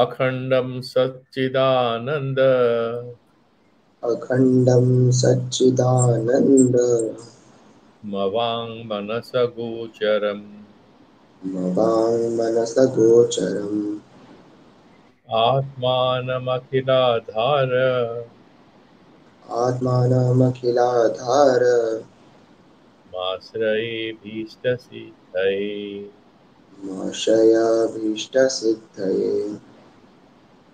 अखंडम सच्चिदानंद अखंडं सच्चिदानन्द मवांग मनस गोचरम मवाङ्मनसगोचरम् आत्मानमखिलाधार आत्मानमखिलाधार माश्रये भीष्टसिद्धये माशयाभीष्टसिद्धये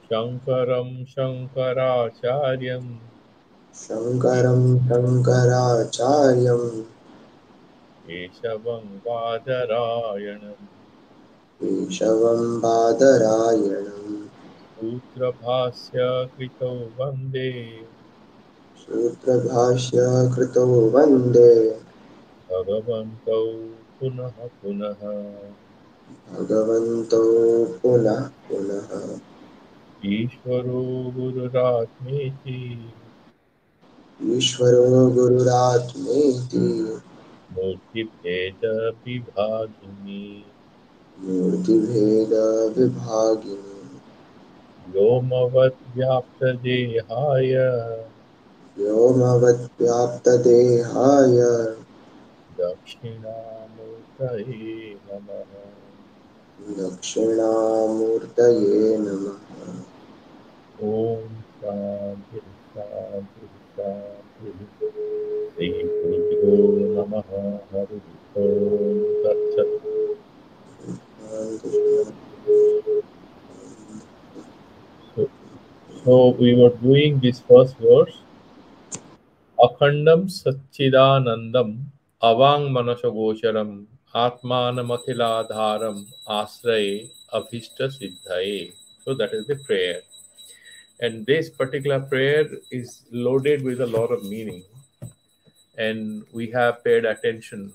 शंकरं शंकराचार्यं शङ्करं शङ्कराचार्यं केशवं बादरायणम् केशवं बादरायणम् सूत्रभास्य कृतौ वन्दे सूत्रभाष्यकृतौ वन्दे भगवन्तौ पुनः पुनः भगवन्तौ पुनः पुनः ईश्वरो गुरुरात्मेति ईश्वरो गुरुरात्मेति मूर्तिभेदविभागिनी मूर्तिभेदविभागिनि व्योमवद्व्याप्तदेहाय व्योमवद्व्याप्तदेहाय दक्षिणामूर्तये नमः। दक्षिणामूर्तये नमः। ॐ शान्ति शान्ति शान्ति। श्रीगुरुभ्यो नमः। हरिः ॐ तत्सत्। So we were doing this first verse. Akhandam Satchidanandam Avang Manasagocharam Atmanamakiladharam Asraye Abhishta Siddhaye. So that is the prayer. And this particular prayer is loaded with a lot of meaning. And we have paid attention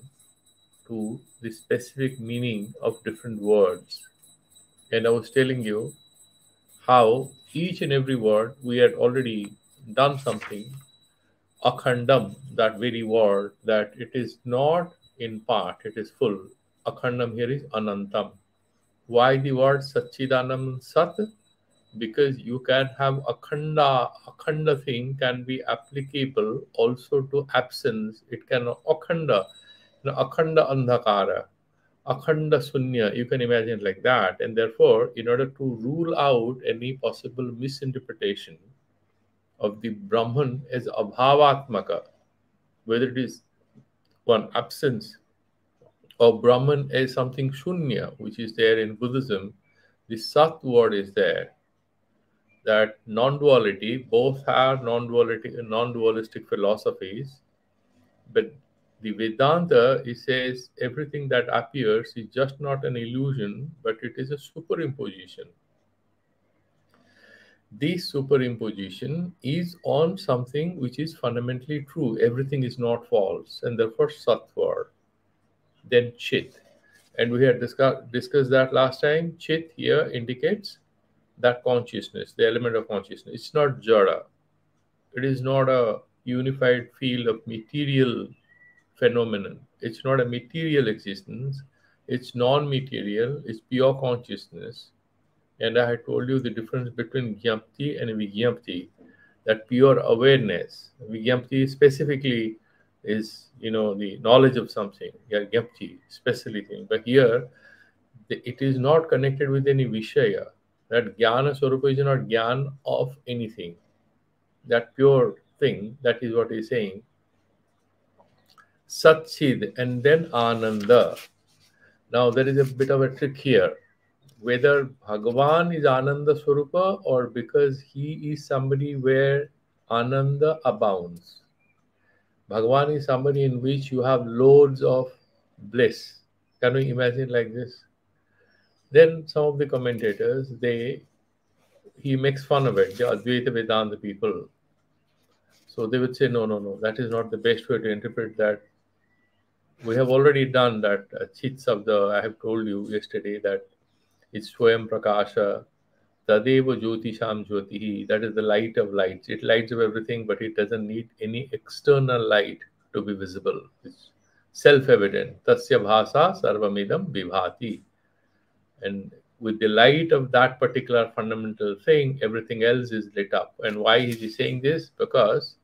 to the specific meaning of different words. And I was telling you how each and every word we had already done something. Akhandam, that very word, that it is not in part, it is full. Akhandam here is Anantam. Why the word Satchidanam Sat? Because you can have akhanda thing can be applicable also to absence. It can akhanda, akhanda andhakara, akhanda sunya. You can imagine like that. And therefore, in order to rule out any possible misinterpretation of the Brahman as abhavatmaka, whether it is one absence or Brahman as something shunya, which is there in Buddhism, the Sat word is there. That non-duality, both have non-dualistic philosophies, but the Vedanta, it says everything that appears is just not an illusion, but it is a superimposition. This superimposition is on something which is fundamentally true. Everything is not false, and therefore Sattva. Then Chit. And we had discussed that last time. Chit here indicates that consciousness, the element of consciousness. It's not Jada. It is not a unified field of material phenomenon. It's not a material existence. It's non-material. It's pure consciousness. And I had told you the difference between Gyapti and Vigyapti, that pure awareness. Vigyapti specifically is, the knowledge of something. Yeah, Gyapti, specifically thing. But here, it is not connected with any Vishaya. That Jnana Swarupa is not Jnana of anything. That pure thing, that is what he's saying. Satchid and then Ananda. Now there is a bit of a trick here. Whether Bhagavan is Ananda Swarupa or because he is somebody where Ananda abounds. Bhagavan is somebody in which you have loads of bliss. Can we imagine like this? Then some of the commentators, he makes fun of it, the Advaita Vedanta people. So they would say, no, no, no, that is not the best way to interpret that. We have already done that Chit Sabda. I have told you yesterday that it's Swayam Prakasha, Tadeva Jyotisham Jyotihi. That is the light of lights. It lights up everything, but it doesn't need any external light to be visible. It's self-evident. Tasya bhasa sarvamidam vibhati. And with the light of that particular fundamental thing, everything else is lit up. And why is he saying this? Because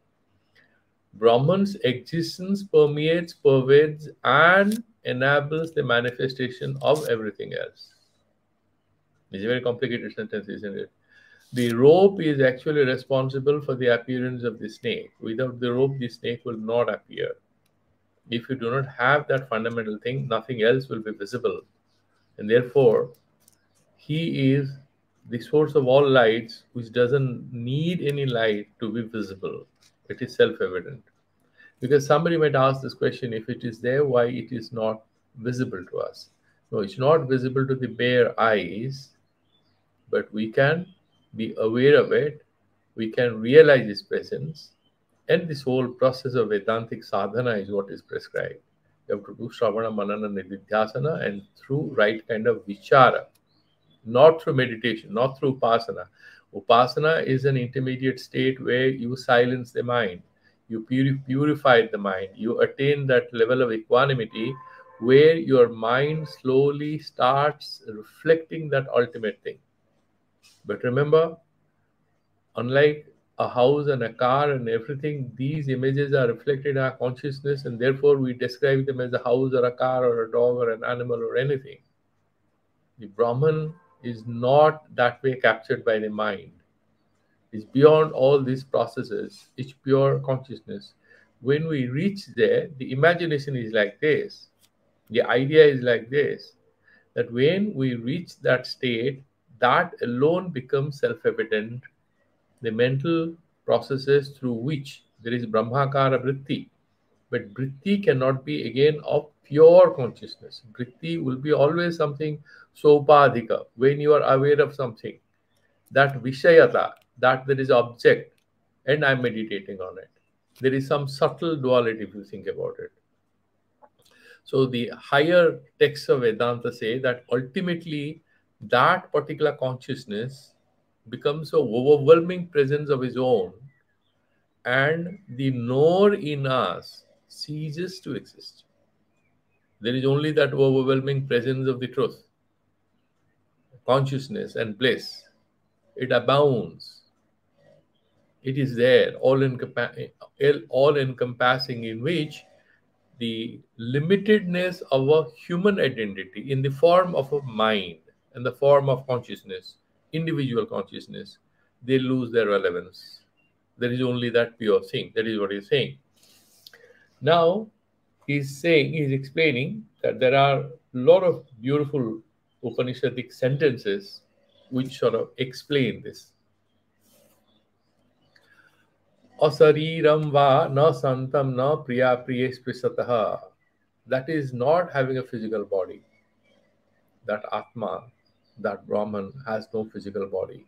Brahman's existence permeates, pervades, and enables the manifestation of everything else. It's a very complicated sentence, isn't it? The rope is actually responsible for the appearance of the snake. Without the rope, the snake will not appear. If you do not have that fundamental thing, nothing else will be visible. And therefore, he is the source of all lights, which doesn't need any light to be visible. It is self evident. Because somebody might ask this question, if it is there, why it is not visible to us? No, it's not visible to the bare eyes, but we can be aware of it, we can realize its presence, and this whole process of Vedantic sadhana is what is prescribed. You have to do Shravana, Manana, Nididhyasana, and through right kind of vichara, not through meditation, not through upasana. Upasana is an intermediate state where you silence the mind, you purify the mind, you attain that level of equanimity where your mind slowly starts reflecting that ultimate thing. But remember, unlike a house and a car and everything, these images are reflected in our consciousness, and therefore we describe them as a house or a car or a dog or an animal or anything. The Brahman is not that way captured by the mind. It's beyond all these processes. It's pure consciousness. When we reach there, the imagination is like this. The idea is like this, that when we reach that state, that alone becomes self-evident. The mental processes through which there is Brahmakara Vritti. But Vritti cannot be again of pure consciousness. Vritti will be always something sopadhika, when you are aware of something. That Vishayata, that there is object, and I'm meditating on it. There is some subtle duality if you think about it. So the higher texts of Vedanta say that ultimately that particular consciousness becomes an overwhelming presence of its own, and the knower in us ceases to exist. There is only that overwhelming presence of the truth, consciousness, and bliss. It abounds. It is there, all encompassing, in which the limitedness of a human identity in the form of a mind and the form of consciousness, individual consciousness, they lose their relevance. There is only that pure thing. That is what he's saying. Now, he's explaining that there are a lot of beautiful Upanishadic sentences which sort of explain this. Asariram va na santam na priya priye sprisataha. That is not having a physical body. That Atma, that Brahman has no physical body.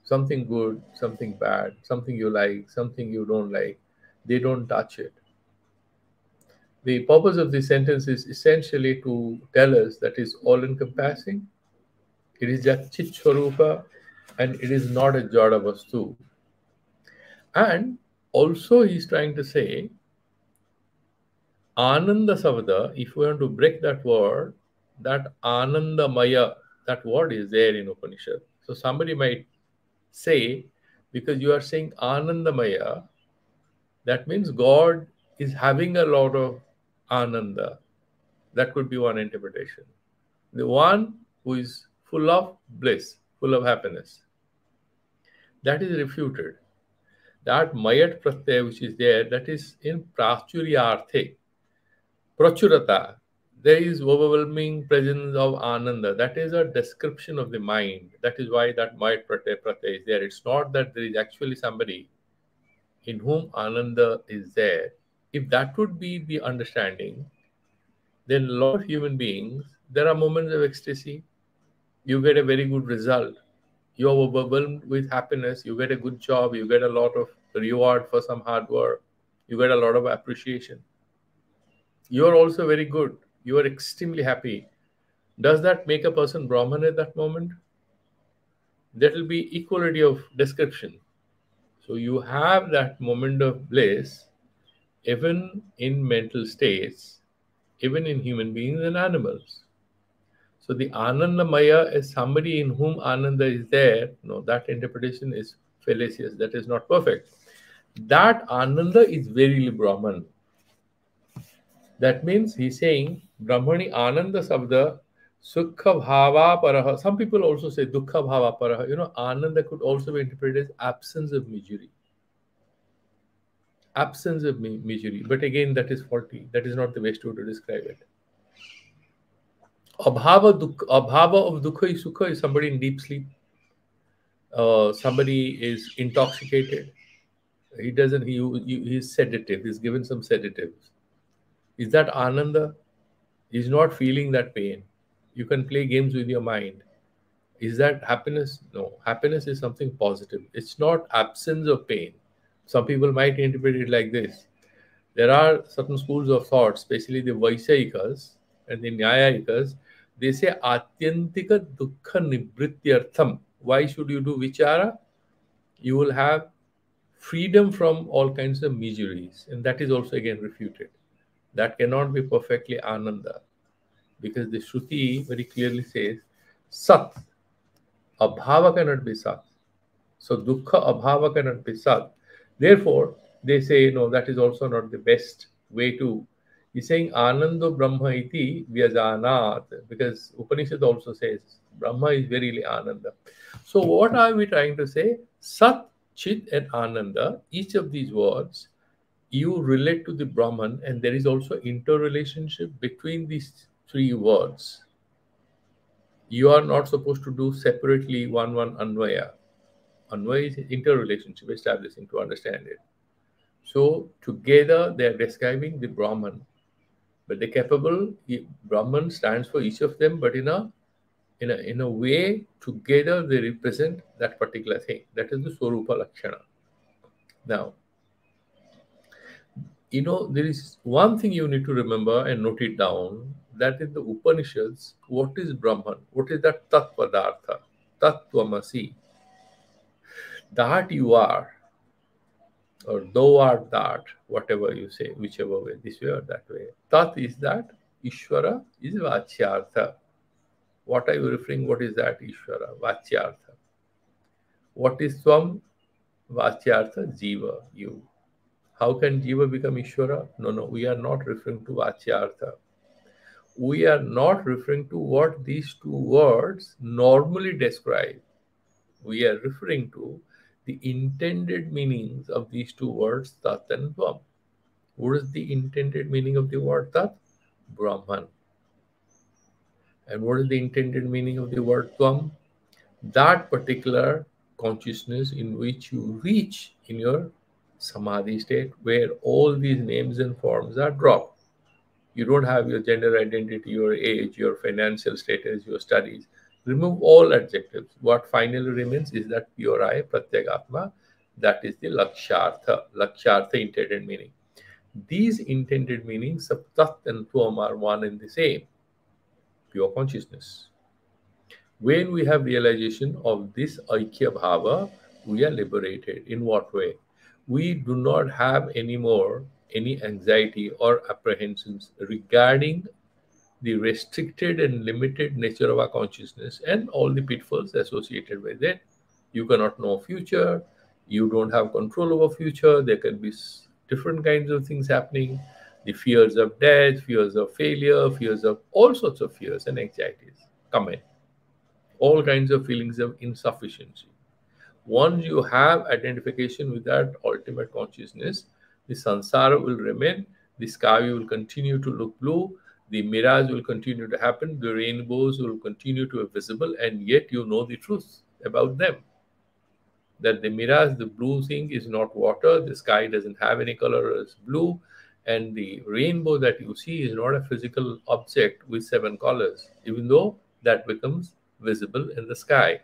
Something good, something bad, something you like, something you don't like, they don't touch it. The purpose of this sentence is essentially to tell us that is all encompassing. It is just Chit Swarupa, and it is not a Jada Vastu. And also, he's trying to say Ananda Savada, if we want to break that word, that Ananda Maya, that word is there in Upanishad. So somebody might say, because you are saying Ananda Maya, that means God is having a lot of Ananda. That could be one interpretation. The one who is full of bliss, full of happiness. That is refuted. That Mayat Pratyay which is there, that is in Prachuryarthe. Prachurata, there is overwhelming presence of Ananda. That is a description of the mind. That is why that Mayat Pratyay is there. It's not that there is actually somebody in whom Ananda is there. If that would be the understanding, then a lot of human beings, there are moments of ecstasy. You get a very good result. You are overwhelmed with happiness. You get a good job. You get a lot of reward for some hard work. You get a lot of appreciation. You are also very good. You are extremely happy. Does that make a person Brahman at that moment? That will be equality of description. So you have that moment of bliss even in mental states, even in human beings and animals. So the Anandamaya is somebody in whom Ananda is there. No, that interpretation is fallacious. That is not perfect. That Ananda is verily Brahman. That means he's saying Brahmani Ananda Sabda Sukha Bhava Paraha. Some people also say Dukha Bhava Paraha. Ananda could also be interpreted as absence of misery. Absence of misery. But again, that is faulty. That is not the best way to describe it. Abhava of Dukha is Sukha is somebody in deep sleep. Somebody is intoxicated. He doesn't, he's sedative. He's given some sedatives. Is that Ananda? He's not feeling that pain. You can play games with your mind. Is that happiness? No. Happiness is something positive. It's not absence of pain. Some people might interpret it like this. There are certain schools of thought, especially the Vaisyayikas and the Nyayayikas. They say Atyantika Dukkha Nivrityartham. Why should you do Vichara? You will have freedom from all kinds of miseries. And that is also again refuted. That cannot be perfectly Ananda. Because the Shruti very clearly says Sat. Abhava cannot be Sat. So Dukkha Abhava cannot be Sat. Therefore, they say, no, that is also not the best way to. He's saying Anando Brahma iti vyajanat, because Upanishad also says Brahma is verily Ananda. So what are we trying to say? Sat, Chit and Ananda, each of these words, you relate to the Brahman, and there is also interrelationship between these three words. You are not supposed to do separately one Anvaya. Anvaya is interrelationship establishing to understand it. So together they are describing the Brahman, but the capable Brahman stands for each of them, but in a way together they represent that particular thing. That is the Swarupa Lakshana. Now, there is one thing you need to remember and note it down, that in the Upanishads, what is Brahman? What is that Tat Padartha? Tattvamasi. That you are, or thou art that, whatever you say, whichever way, this way or that way. Tat is that, Ishvara is Vachyartha. What are you referring? What is that Ishvara? Vachyartha. What is Swam? Vachyartha, Jiva, you. How can Jiva become Ishvara? No, we are not referring to Vachyartha. We are not referring to what these two words normally describe. We are referring to the intended meanings of these two words, Tat and Tvam. What is the intended meaning of the word Tat? Brahman. And what is the intended meaning of the word Tvam? That particular consciousness in which you reach in your samadhi state, where all these names and forms are dropped. You don't have your gender identity, your age, your financial status, your studies. Remove all adjectives. What finally remains is that pure I, Pratyagatma, that is the Lakshartha intended meaning. These intended meanings of Tat and Tvam are one and the same, pure consciousness. When we have realization of this Aikya Bhava, we are liberated. In what way? We do not have anymore any anxiety or apprehensions regarding the restricted and limited nature of our consciousness and all the pitfalls associated with it. You cannot know future. You don't have control over future. There can be different kinds of things happening. The fears of death, fears of failure, fears of all sorts of fears and anxieties come in. All kinds of feelings of insufficiency. Once you have identification with that ultimate consciousness, the sansara will remain, the sky will continue to look blue, the mirage will continue to happen, the rainbows will continue to be visible, and yet you know the truth about them. That the mirage, the blue thing, is not water, the sky doesn't have any color, it's blue, and the rainbow that you see is not a physical object with seven colors, even though that becomes visible in the sky.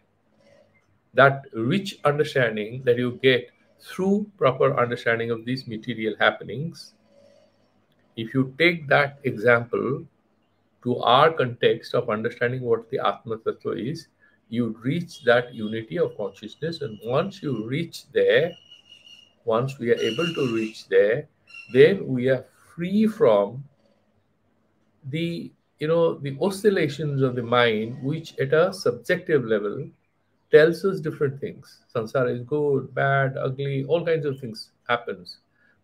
That rich understanding that you get through proper understanding of these material happenings, if you take that example to our context of understanding what the Atma Tattva is, you reach that unity of consciousness. And once you reach there, once we are able to reach there, then we are free from the the oscillations of the mind, which at a subjective level tells us different things. Sansara is good, bad, ugly, all kinds of things happens.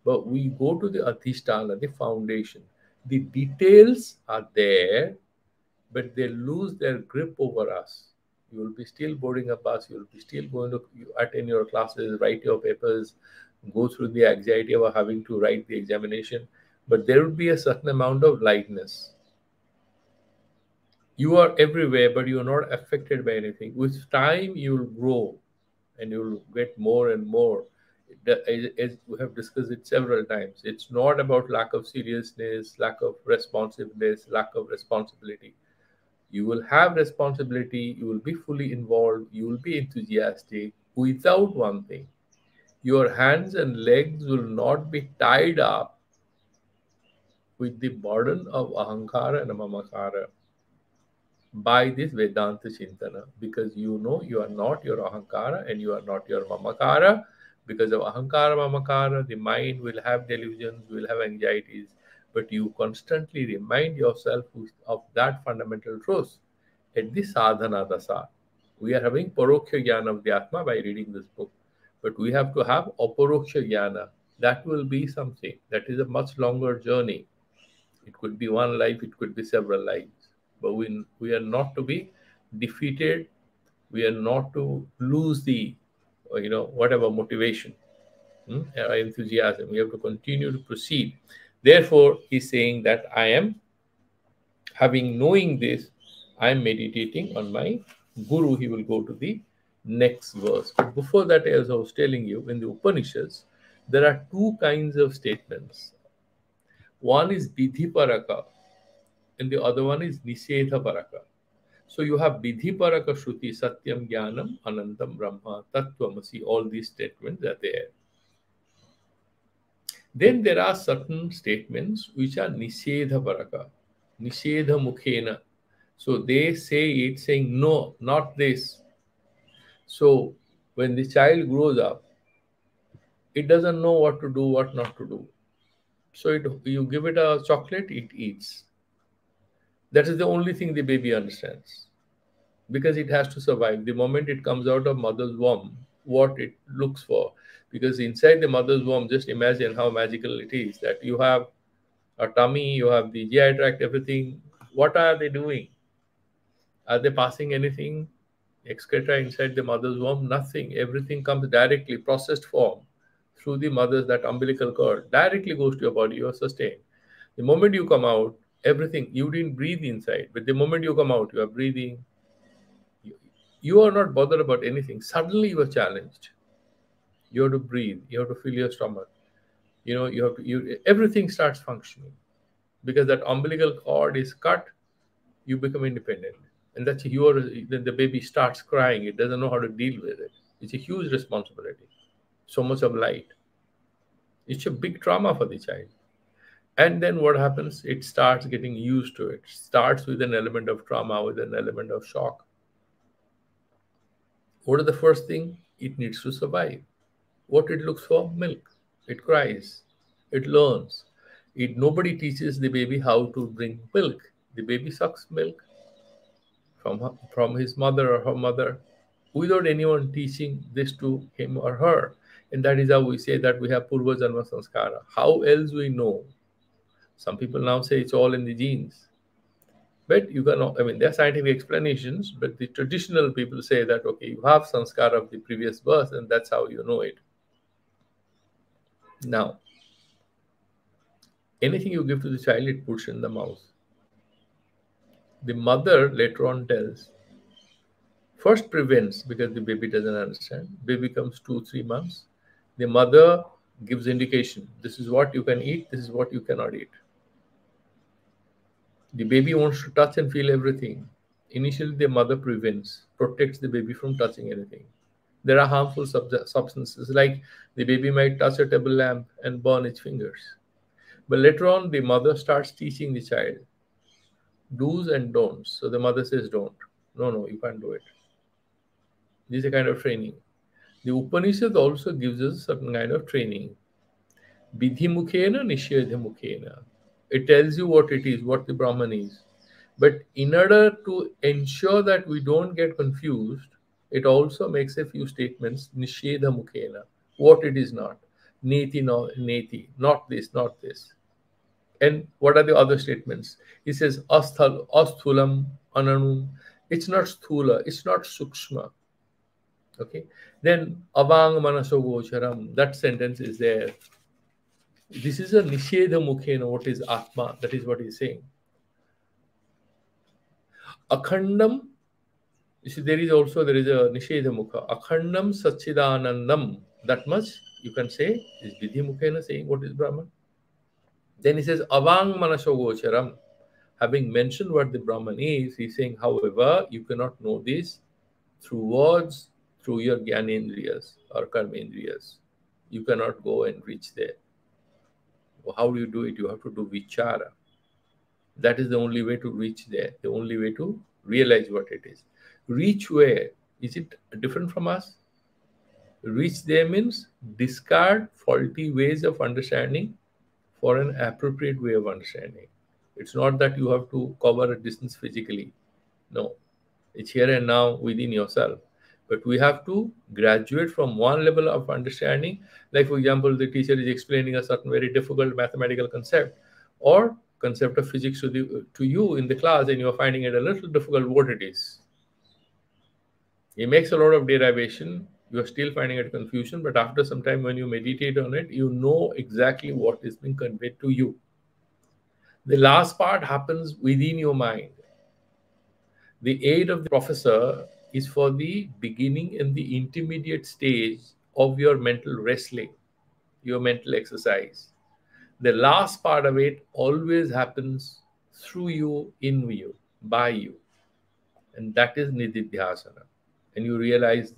But we go to the adhisthana, the foundation. The details are there, but they lose their grip over us. You will be still boarding a bus, you will be still going to attend your classes, write your papers, go through the anxiety of having to write the examination, but there will be a certain amount of lightness. You are everywhere, but you are not affected by anything. With time, you will grow and you will get more and more. As we have discussed it several times, it's not about lack of seriousness, lack of responsiveness, lack of responsibility. You will have responsibility, you will be fully involved, you will be enthusiastic without one thing. Your hands and legs will not be tied up with the burden of ahankara and mamakara by this Vedanta Chintana, because you know you are not your Ahankara and you are not your Mamakara. Because of Ahankara, Mamakara, the mind will have delusions, will have anxieties, but you constantly remind yourself of that fundamental truth. At the sadhana dasa, we are having Paroksha Jnana of the Atma by reading this book, but we have to have Aparoksha Jnana. That will be something that is a much longer journey. It could be one life, it could be several lives. But we are not to be defeated. We are not to lose the, whatever motivation, enthusiasm. We have to continue to proceed. Therefore, he's saying that I am having knowing this, I am meditating on my guru. He will go to the next verse. But before that, as I was telling you, in the Upanishads, there are two kinds of statements. One is Vidhi Paraka, and the other one is Nisedha Paraka. So you have Vidhi Paraka Shruti, Satyam Jnanam, Anantam Brahma, Tattvamasi, all these statements are there. Then there are certain statements which are Nisedha Paraka, Nisedha Mukhena. So they say it saying, no, not this. So when the child grows up, it doesn't know what to do, what not to do. So you give it a chocolate, it eats. That is the only thing the baby understands, because it has to survive. The moment it comes out of mother's womb, what it looks for, because inside the mother's womb, just imagine how magical it is that you have a tummy, you have the GI tract, everything. What are they doing? Are they passing anything, excreta inside the mother's womb? Nothing. Everything comes directly, processed form, through the mother's, that umbilical cord, directly goes to your body. You are sustained. The moment you come out, everything, you didn't breathe inside, but the moment you come out, you are breathing. You are not bothered about anything. Suddenly you are challenged. You have to breathe. You have to fill your stomach. You have to. Everything starts functioning because that umbilical cord is cut. You become independent, and that's then the baby starts crying. It doesn't know how to deal with it. It's a huge responsibility. So much of light. It's a big trauma for the child. And then what happens? It starts getting used to it. Starts with an element of trauma, with an element of shock. What is the first thing? It needs to survive. What it looks for? Milk. It cries. It learns. Nobody teaches the baby how to drink milk. The baby sucks milk from his mother or her mother without anyone teaching this to him or her. And that is how we say that we have Purva Janma Sanskara. How else we know? Some people now say it's all in the genes. But you cannot, there are scientific explanations, but the traditional people say that, okay, you have sanskara of the previous birth, and that's how you know it. Now, anything you give to the child, it puts in the mouth. The mother later on tells, first prevents because the baby doesn't understand. Baby comes 2-3 months. The mother gives indication. This is what you can eat. This is what you cannot eat. The baby wants to touch and feel everything. Initially, the mother protects the baby from touching anything. There are harmful substances, like the baby might touch a table lamp and burn its fingers. But later on, the mother starts teaching the child do's and don'ts. So the mother says, don't. No, you can't do it. This is a kind of training. The Upanishad also gives us a certain kind of training. Vidhi mukhena, nishedha mukhena. It tells you what it is, what the Brahman is. But in order to ensure that we don't get confused, it also makes a few statements, nishedha mukhena, what it is not. Neti, no, neti, not this, not this. And what are the other statements? He says, asthulam, ananum. It's not sthula, it's not sukshma. Okay. Then avang manaso gocharam. That sentence is there. This is a nishedha mukhena, what is atma. That is what he's saying. Akhandam. You see, there is a nishedha mukha. Akhandam sachidanandam. That much you can say is vidhi mukhena saying what is Brahman. Then he says avang manaso gocharam. Having mentioned what the Brahman is, he's saying, however, you cannot know this through words, through your Gyanendriyas or Karmendriyas. You cannot go and reach there. How do you do it? You have to do vichara. That is the only way to reach there, the only way to realize what it is. Reach where? Is it different from us? Reach there means discard faulty ways of understanding for an appropriate way of understanding. It's not that you have to cover a distance physically. No, it's here and now within yourself. But we have to graduate from one level of understanding. Like, for example, the teacher is explaining a certain very difficult mathematical concept or concept of physics to you in the class, and you're finding it a little difficult what it is. He makes a lot of derivation. You're still finding it confusion, but after some time, when you meditate on it, you know exactly what is being conveyed to you. The last part happens within your mind. The aid of the professor is for the beginning and the intermediate stage of your mental wrestling, your mental exercise. The last part of it always happens through you, in you, by you. And that is nididhyasana. And you realize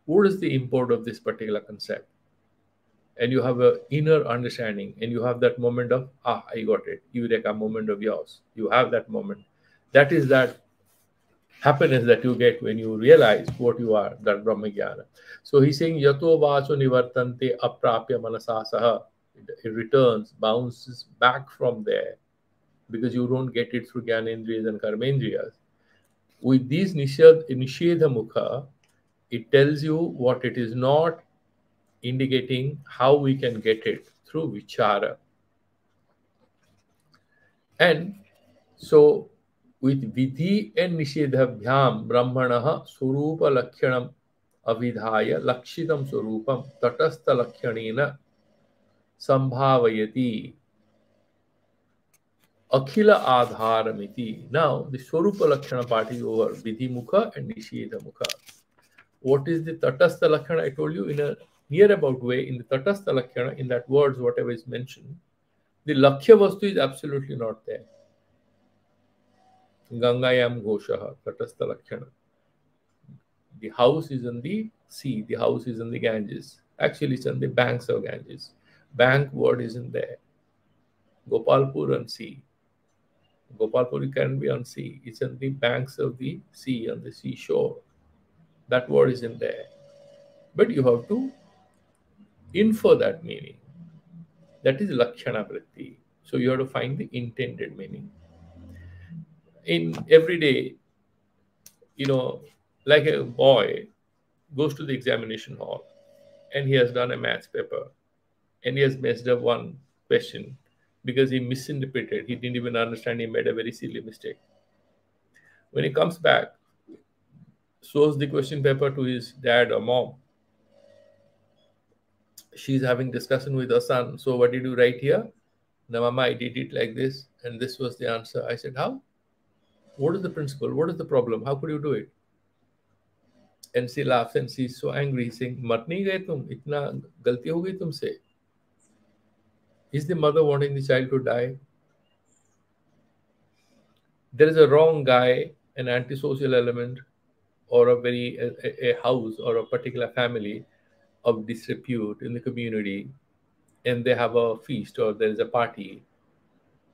what is the import of this particular concept. And you have an inner understanding, and you have that moment of, I got it. Eureka moment of yours. You have that moment. That is that happiness that you get when you realize what you are, that Brahmajnana. So he's saying, Yato vacho nivartante aprapya manasasaha. It returns, bounces back from there because you don't get it through Gyanendriyas and Karmendriyas. With these Nishedha Mukha, it tells you what it is not, indicating how we can get it through Vichara. And so, with Vidhi and Nishedhabhyam, Brahmanaha Surupa Lakshanam Avidhaya Lakshitam Surupam Tatastha Lakshanena Sambhavayati Akhila Adharamiti. Now, the Swarupa Lakshana part is over. Vidhi Mukha and Nishedha Mukha. What is the Tatastha Lakshana? I told you in a near about way, in the Tatastha Lakshana, in that words, whatever is mentioned, the Lakshya Vastu is absolutely not there. Gangayam Goshaha, Tatastha Lakshana. The house is on the sea, the house is on the Ganges. Actually, it's on the banks of Ganges. Bank word isn't there. Gopalpur on sea. Gopalpur can be on sea. It's on the banks of the sea, on the seashore. That word isn't there. But you have to infer that meaning. That is Lakshana Vritti. So you have to find the intended meaning. In every day, like a boy goes to the examination hall and he has done a maths paper and he has messed up one question because he misinterpreted. He didn't even understand. He made a very silly mistake. When he comes back, shows the question paper to his dad or mom. She's having discussion with her son. So what did you write here? No, mama, I did it like this, and this was the answer. I said, how? What is the principle? What is the problem? How could you do it? And she laughs and she's so angry, saying, मर नहीं गए तुम? इतना गलती हो गई तुमसे? Is the mother wanting the child to die? There is a wrong guy, an antisocial element, or a house or a particular family of disrepute in the community, and they have a feast or there is a party,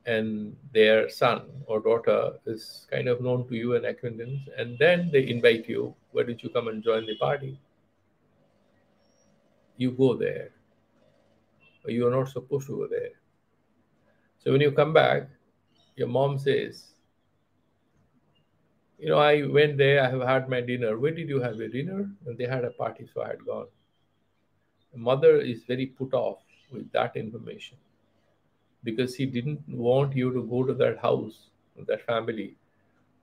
and their son or daughter is kind of known to you and acquaintance, and then they invite you, why don't you come and join the party? You go there, but you are not supposed to go there. So when you come back, your mom says, I went there, I have had my dinner. When did you have your dinner? And they had a party, so I had gone. The mother is very put off with that information because he didn't want you to go to that house, that family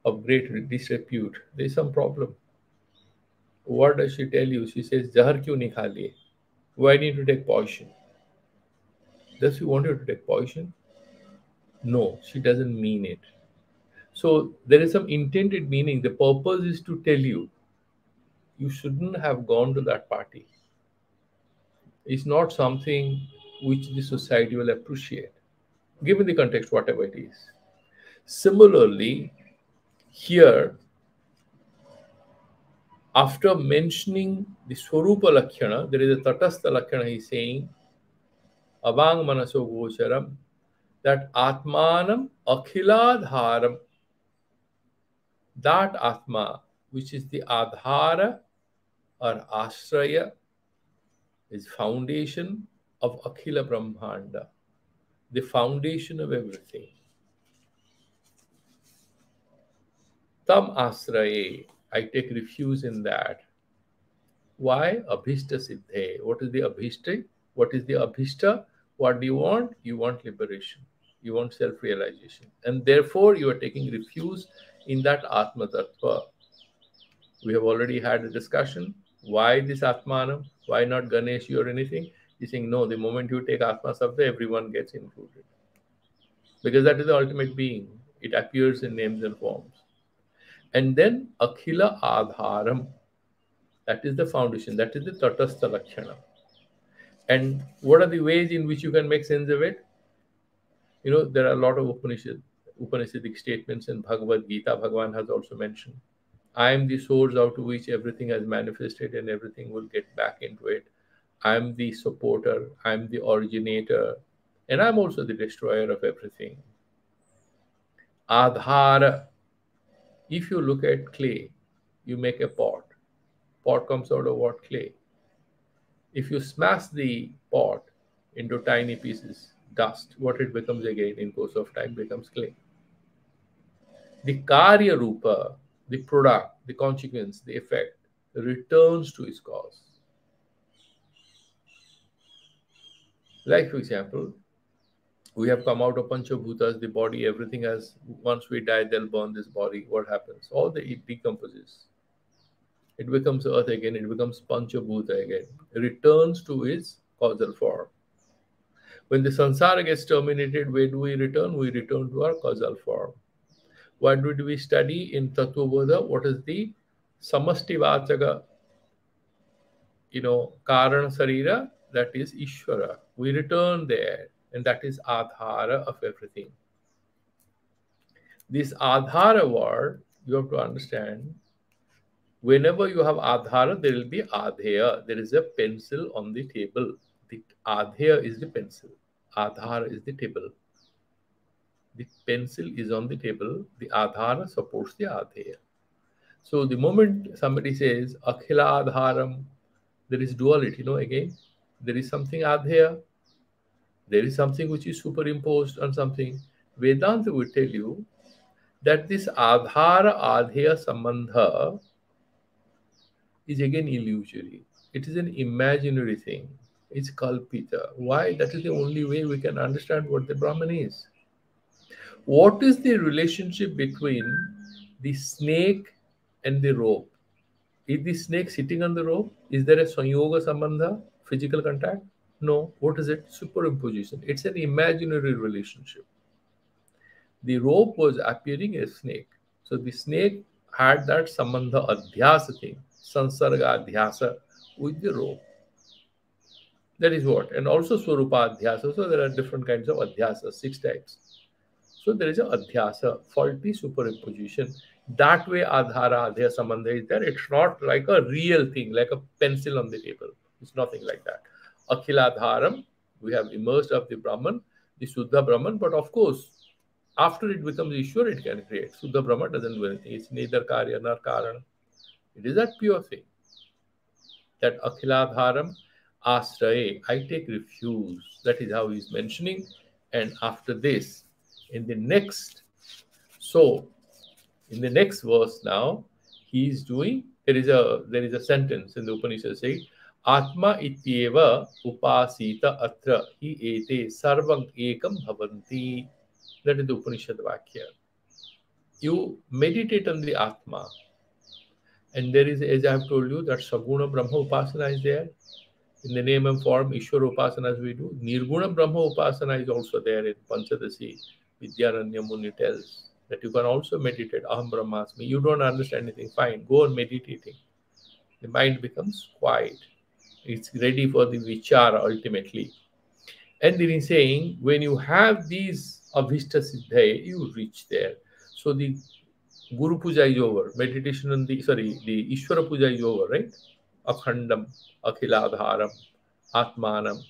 of great disrepute. There's some problem. What does she tell you? She says, Zahar kyun nahi kha liye? Why need to take poison? Does she want you to take poison? No, she doesn't mean it. So there is some intended meaning. The purpose is to tell you you shouldn't have gone to that party. It's not something which the society will appreciate, given the context, whatever it is. Similarly, here, after mentioning the Swarupa Lakshana, there is a Tatastha Lakshana, he's saying, Avang Manaso Gocharam, that Atmanam Akhiladharam, that Atma, which is the Adhara or Ashraya, is foundation of Akhila Brahmanda, the foundation of everything. Tam Asraye, I take refuge in that. Why? Abhishta Siddhe. What is the Abhishta? What is the Abhishta? What do you want? You want liberation. You want self realization. And therefore, you are taking refuge in that Atma Tattva. We have already had a discussion. Why this Atmanam? Why not Ganesh or anything? He's saying, no, the moment you take Atma Sabda, everyone gets included. Because that is the ultimate being. It appears in names and forms. And then Akhila Adharam. That is the foundation. That is the Tatastha Lakshana. And what are the ways in which you can make sense of it? There are a lot of Upanishadic statements in Bhagavad Gita. Bhagavan has also mentioned, I am the source out of which everything has manifested and everything will get back into it. I am the supporter, I am the originator, and I'm also the destroyer of everything. Adhara. If you look at clay, you make a pot. Pot comes out of what? Clay. If you smash the pot into tiny pieces, dust, what it becomes again in course of time becomes clay. The karya rupa, the product, the consequence, the effect, returns to its cause. Like, for example, we have come out of Panchabhutas, the body, everything has, once we die, they'll burn this body. What happens? All the it decomposes. It becomes earth again, it becomes Panchabhuta again. It returns to its causal form. When the samsara gets terminated, where do we return? We return to our causal form. What did we study in Tattva Bodha? What is the Samasti Vachaka, Karana Sarira? That is Ishvara. We return there, and that is Adhara of everything. This Adhara word, you have to understand, whenever you have Adhara, there will be Adheya. There is a pencil on the table. The Adheya is the pencil. Adhara is the table. The pencil is on the table. The Adhara supports the Adheya. So the moment somebody says Akhila Adharam, there is duality, again. There is something Adheya. There is something which is superimposed on something. Vedanta will tell you that this Adhara Adheya Sambandha is again illusory. It is an imaginary thing. It's kalpita. Why? That is the only way we can understand what the Brahman is. What is the relationship between the snake and the rope? Is the snake sitting on the rope? Is there a sanyoga sambandha, physical contact? No. What is it? Superimposition. It's an imaginary relationship. The rope was appearing as snake. So the snake had that sambandha adhyasa thing, sansarga adhyasa with the rope. That is what. And also swarupa adhyasa. So there are different kinds of adhyasa, 6 types. So there is a adhyasa, faulty superimposition. That way adhara, adhya sambandha is there. It's not like a real thing, like a pencil on the table. It's nothing like that. Akhiladharam, we have immersed of the Brahman, the Suddha Brahman, but of course, after it becomes Ishwar, it can create. Suddha Brahman doesn't do anything. It's neither karya nor karana. It is that pure thing. That Akhiladharam Asraye, I take refuge. That is how he's mentioning. And after this, in the next, so In the next verse now, he is doing, there is a sentence in the Upanishad saying, Atma ityeva upasita atra hi ete sarvam ekam bhavanti. That is the Upanishad Vakya. You meditate on the Atma, and there is, as I have told you, that Saguna Brahma Upasana is there. In the name and form, Ishwara Upasana as we do. Nirguna Brahma Upasana is also there in Panchadasi. Vidyananya Muni tells that you can also meditate. Aham Brahmasmi. You don't understand anything, fine. Go on meditating. The mind becomes quiet. It's ready for the vichara ultimately. And then he's saying, when you have these Abhishta Siddhaya, you reach there. So the Guru Puja is over. Meditation on the Ishwara Puja is over, right? Akhandam, Akhiladharam, Atmanam,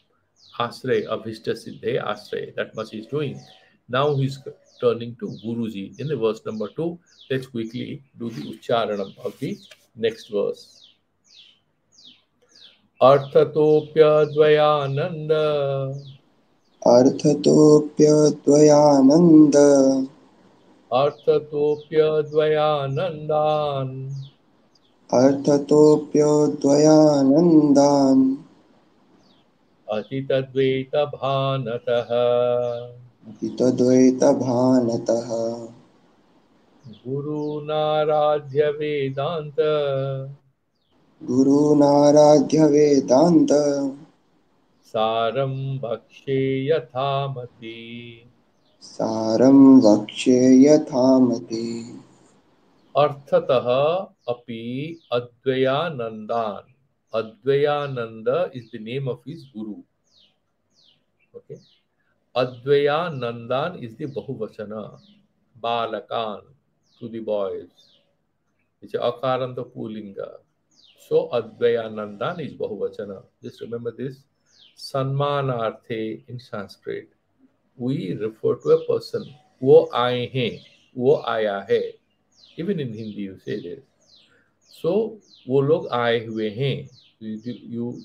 Asray, Abhishta Siddhe, Asray. That much he's doing. Now he's turning to Guruji in the verse number 2. Let's quickly do the Ucharanam of the next verse. Arthatopyadvayananda अर्थतोऽप्यद्वयानन्द Arthatopyadvayanandan अर्थतोऽप्यद्वयानन्दान् Atitadvaita Bhanataha हितद्वैतभानतः Guru Naradhya Vedanta गुरूनाराध्य Vedanta Saram Bhakshe Yathamati सारं वक्ष्ये यथामति Arthataha Api Advayanandan. Advayananda is the name of his Guru. Okay. Advayanandan is the Bahuvachana. Balakan, to the boys. Which is Akaranta Pulinga. So Advayanandan is Bahuvachana. Just remember this. Sanmanarthe in Sanskrit. We refer to a person. Wo aaye hain. Wo aaya hai. Even in Hindi you say this. So वो लोग आए हुए हैं. You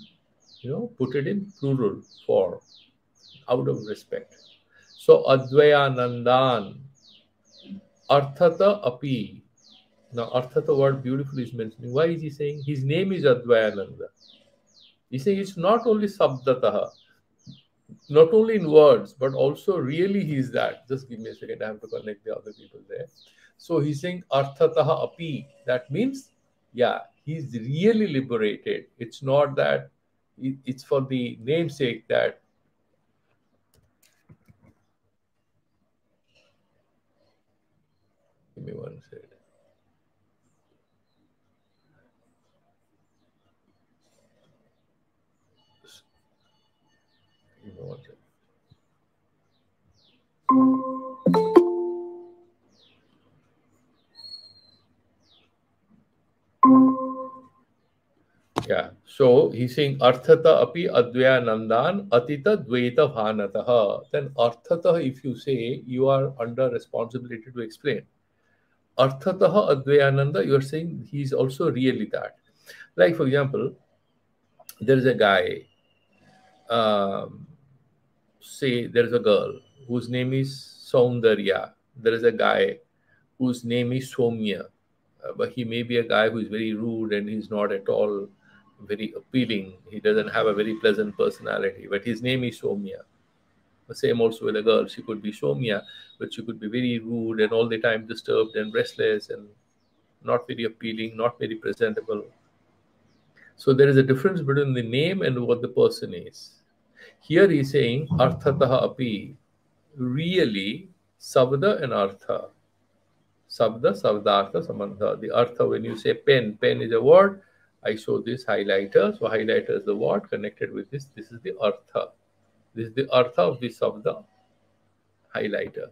put it in plural form out of respect. So Advayanandan Arthata Api. Now Arthata word beautifully is mentioning. Why is he saying his name is Advayananda? He's saying it's not only Sabdataha, not only in words, but also really he is that. Just give me a second, I have to connect the other people there. So he's saying Arthataha Api. That means, yeah, he's really liberated. It's not that it's for the namesake that. Give me one second. Give me one second. Yeah. So he's saying Arthata api Advayanandan Atita Dvaita Bhanataha. Then Arthata, if you say, you are under responsibility to explain. Arthataha Advayananda, you are saying he's also really that. Like, for example, there is a guy, um, say there is a girl whose name is Saundarya. There is a guy whose name is Somya. But he may be a guy who is very rude and he's not at all very appealing. He doesn't have a very pleasant personality, but his name is Somya. The same also with a girl. She could be Somya, but she could be very rude and all the time disturbed and restless and not very appealing, not very presentable. So there is a difference between the name and what the person is. Here he's saying Arthataha api, really Sabda and Artha. Sabda, Sabdartha, Samantha. The Artha, when you say pen, pen is a word. I show this highlighter. So highlighter is the word connected with this. This is the Artha. This is the Artha of the Sabda highlighter.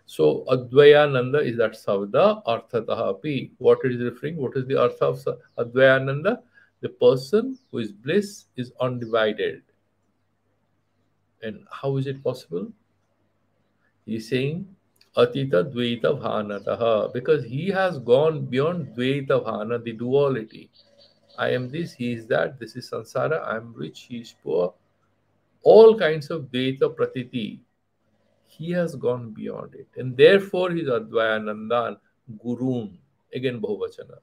So Advayananda is that Sabda, Arthataha api. What it is referring? What is the Artha of Advayananda? The person who is bliss is undivided. And how is it possible? He's saying Atita Dvaita Bhanataha, because he has gone beyond Dvaita Bhana, the duality. I am this, he is that, this is Sansara, I am rich, he is poor. All kinds of Dvaita Pratiti. He has gone beyond it. And therefore he is Advayanandan, Gurun, again Bahuvachana.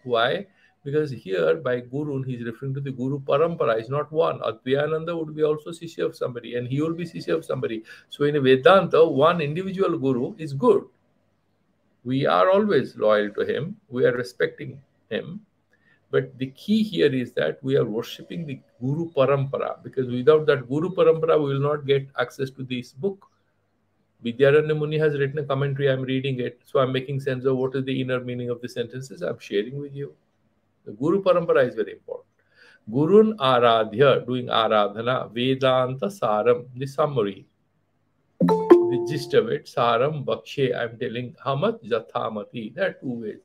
Why? Because here by Gurun he is referring to the Guru Parampara, is not one. Advayananda would be also Sishya of somebody, and he will be Sishya of somebody. So in a Vedanta, one individual Guru is good. We are always loyal to him, we are respecting him. But the key here is that we are worshipping the Guru Parampara, because without that Guru Parampara, we will not get access to this book. Vidyaranya Muni has written a commentary. I'm reading it, so I'm making sense of what is the inner meaning of the sentences I'm sharing with you. The Guru Parampara is very important. Gurun Aradhya, doing Aradhana, Vedanta Saram, the summary, the gist of it, Saram Bakshe, I'm telling how much? Jathamati. There are two ways.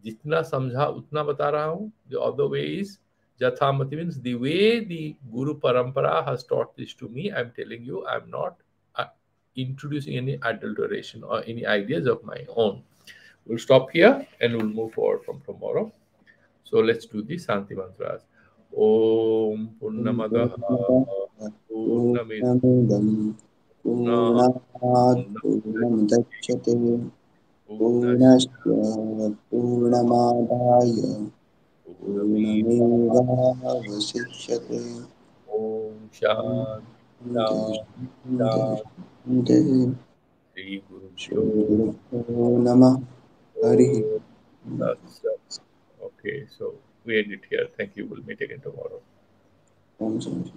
Jitna samjha utna bata raha hu. The other way is Jathamati, means the way the Guru Parampara has taught this to me, I'm telling you, I'm not uh, introducing any adulteration or any ideas of my own. We'll stop here and we'll move forward from tomorrow. So let's do the Santi mantras. Om Purnamadaha Purnamid पूर्णमिदं Purna पूर्णात् Purnamudachyate पूर्णमुदच्यते Purnasya पूर्णस्य पूर्णमादाय Purnameva पूर्णमेवावशिष्यते Om ॐ Shanti Shanti Shanti Sri Guru Pyo श्रीगुरुभ्यो नमः हरिः Om Tat Sat. Okay, so we end it here. Thank you. We'll meet again tomorrow. Om Shanti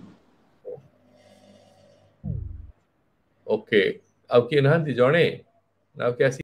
Okay. अब के ना जणे ना क्या